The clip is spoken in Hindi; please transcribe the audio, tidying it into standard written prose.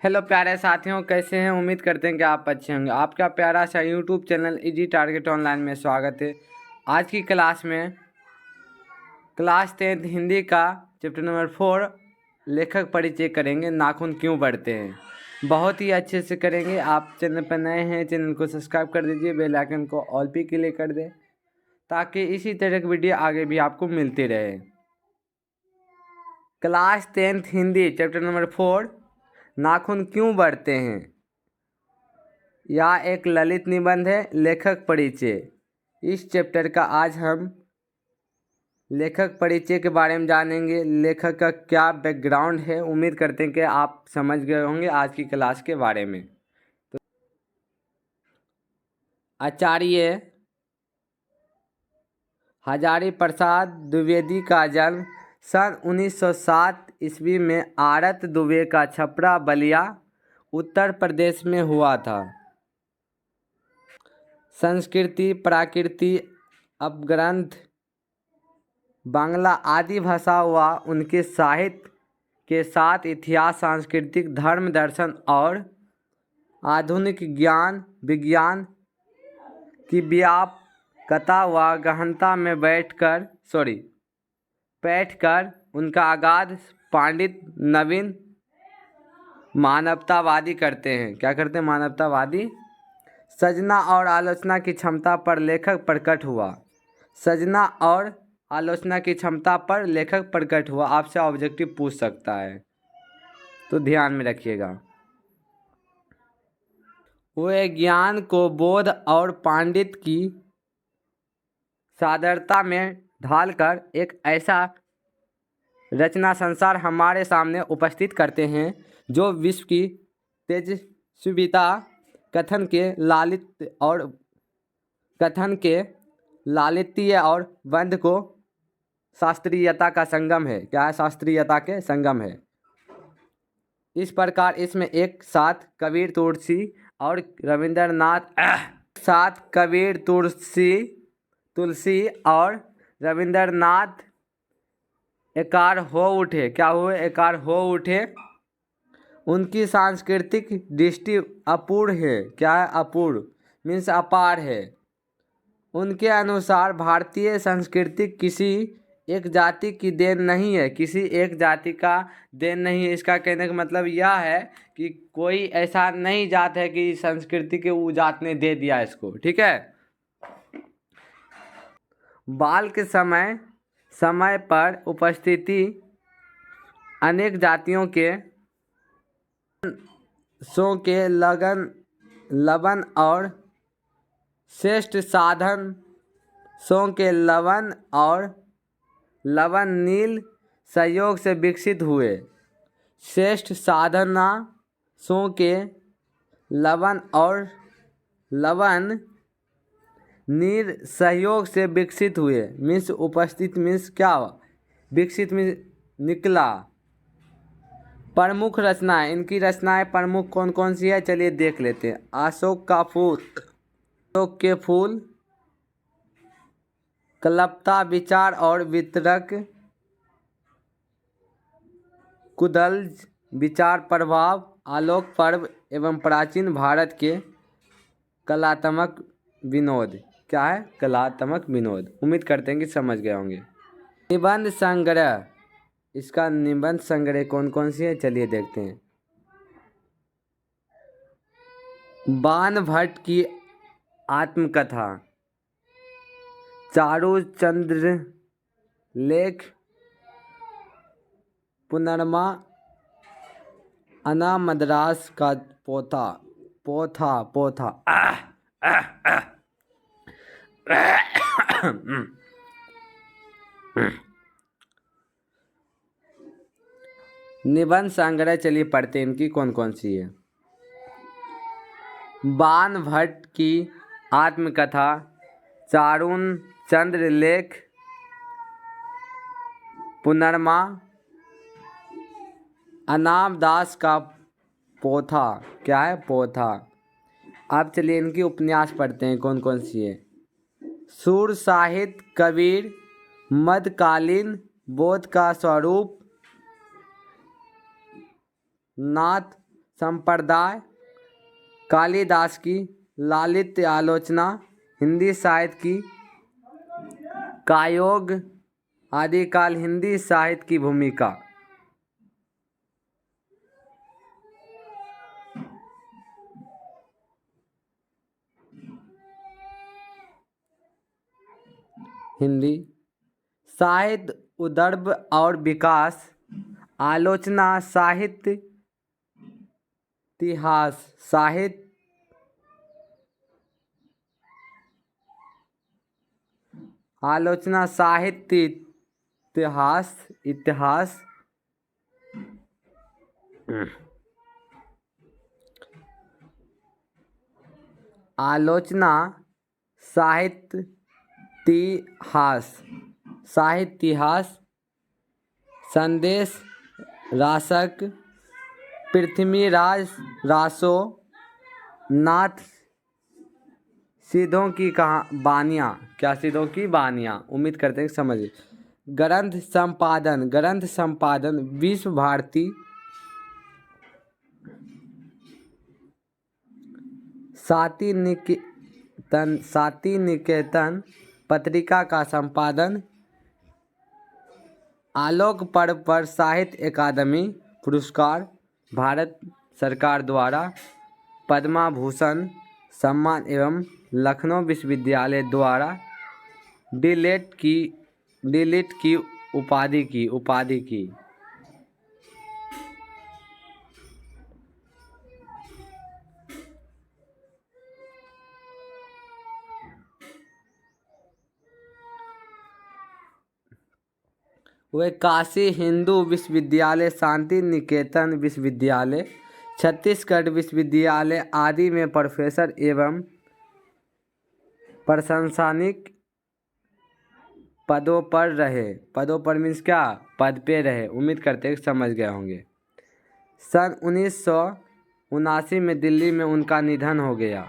हेलो प्यारे साथियों, कैसे हैं? उम्मीद करते हैं कि आप अच्छे होंगे। आपका प्यारा सा YouTube channel easy target online में स्वागत है। आज की क्लास में क्लास 10 हिंदी का चैप्टर नंबर 4 लेखक परिचय करेंगे। नाखून क्यों बढ़ते हैं, बहुत ही अच्छे से करेंगे। आप चैनल पर नए हैं, चैनल को सब्सक्राइब कर दीजिए, बेल आइकन को ऑल पे क्लिक कर दें ताकि इसी तरह की वीडियो आगे भी आपको मिलती रहे। क्लास 10 हिंदी चैप्टर नंबर 4 नाखून क्यों बढ़ते हैं। यह एक ललित निबंध है। लेखक परिचय, इस चैप्टर का आज हम लेखक परिचय के बारे में जानेंगे। लेखक का क्या बैकग्राउंड है, उम्मीद करते हैं कि आप समझ गए होंगे आज की क्लास के बारे में। तो आचार्य हजारी प्रसाद द्विवेदी का जन्म सन 1907 ईस्वी में आरत दुबे का छपरा बलिया उत्तर प्रदेश में हुआ था। संस्कृति, प्राकृति, अपग्रंथ, बांग्ला आदि भाषा व उनके साहित्य के साथ इतिहास, सांस्कृतिक, धर्म, दर्शन और आधुनिक ज्ञान विज्ञान की व्यापकता व गहनता में बैठकर उनका अगाध पांडित नवीन मानवतावादी करते हैं। क्या करते हैं? मानवतावादी सृजना और आलोचना की क्षमता पर लेखक प्रकट हुआ। सृजना और आलोचना की क्षमता पर लेखक प्रकट हुआ। आपसे ऑब्जेक्टिव पूछ सकता है, तो ध्यान में रखिएगा। वे ज्ञान को बोध और पांडित्य की सादरता में ढालकर एक ऐसा रचना संसार हमारे सामने उपस्थित करते हैं जो विश्व की तेजस्विता कथन के लालित्य और बंध को शास्त्रीयता का संगम है। क्या है? शास्त्रीयता के संगम है। इस प्रकार इसमें एक साथ कबीर तुलसी और रविंद्रनाथ एकार हो उठे। क्या हुए? एकार हो उठे। उनकी सांस्कृतिक दृष्टि अपूर्ण है। क्या है? अपूर्ण मीन्स अपार है। उनके अनुसार भारतीय संस्कृति किसी एक जाति की देन नहीं है। किसी एक जाति का देन नहीं है। इसका कहने का मतलब यह है कि कोई ऐसा नहीं जात है कि संस्कृति के वो जात ने दे दिया इसको। ठीक है। बाल के समय पर उपस्थिति अनेक जातियों के सो के लवन और श्रेष्ठ साधन सो के लवन नील सहयोग से विकसित हुए। श्रेष्ठ साधना सो के लवन और लवन नील सहयोग से विकसित हुए। मीन्स उपस्थित मीन्स क्या? विकसित मीन्स निकला। प्रमुख रचनाएं, इनकी रचनाएं प्रमुख कौन कौन सी है, चलिए देख लेते हैं। अशोक के फूल, कल्पता, विचार और वितरक, कुदल्ज, विचार प्रभाव, आलोक पर्व एवं प्राचीन भारत के कलात्मक विनोद। क्या है? कलात्मक विनोद। उम्मीद करते हैं कि समझ गए होंगे। निबंध संग्रह, इसका निबंध संग्रह कौन कौन सी है, चलिए देखते हैं। बाण भट्ट की आत्मकथा, चारू चंद्र लेख, पुनर्मा, अना मद्रास का पोथा निबंध संग्रह चलिए पढ़ते हैं इनकी कौन कौन सी है। बाण भट्ट की आत्मकथा, चारुण चंद्र लेख, पुनर्मा, अनाम दास का पोथा। क्या है? पोथा। अब चलिए इनकी उपन्यास पढ़ते हैं कौन कौन सी है। सुर साहित्य, कबीर, मध्यकालीन बोध का स्वरूप, नाथ संप्रदाय, कालिदास की लालित्य आलोचना, हिंदी साहित्य की कायोग, आदिकाल हिंदी साहित्य की भूमिका। हिंदी साहित्य उदर्भ और विकास, आलोचना साहित्य इतिहास, साहित्य आलोचना साहित्य इतिहास आलोचना साहित्य इतिहास, संदेश रासक, पृथ्वीराज रासो, नाथ सीधों की बानियाँ, क्या सीधों की बानियाँ, उम्मीद करते हैं समझ। ग्रंथ संपादन विश्व भारती, साती निकेतन पत्रिका का संपादन, आलोक पर्व पर साहित्य अकादमी पुरस्कार, भारत सरकार द्वारा पद्मा भूषण सम्मान एवं लखनऊ विश्वविद्यालय द्वारा डीलिट की उपाधि की। वे काशी हिंदू विश्वविद्यालय, शांति निकेतन विश्वविद्यालय, छत्तीसगढ़ विश्वविद्यालय आदि में प्रोफेसर एवं प्रशंसनिक पदों पर मीन्स क्या, पद पे रहे। उम्मीद करते हैं समझ गए होंगे। सन 1979 में दिल्ली में उनका निधन हो गया।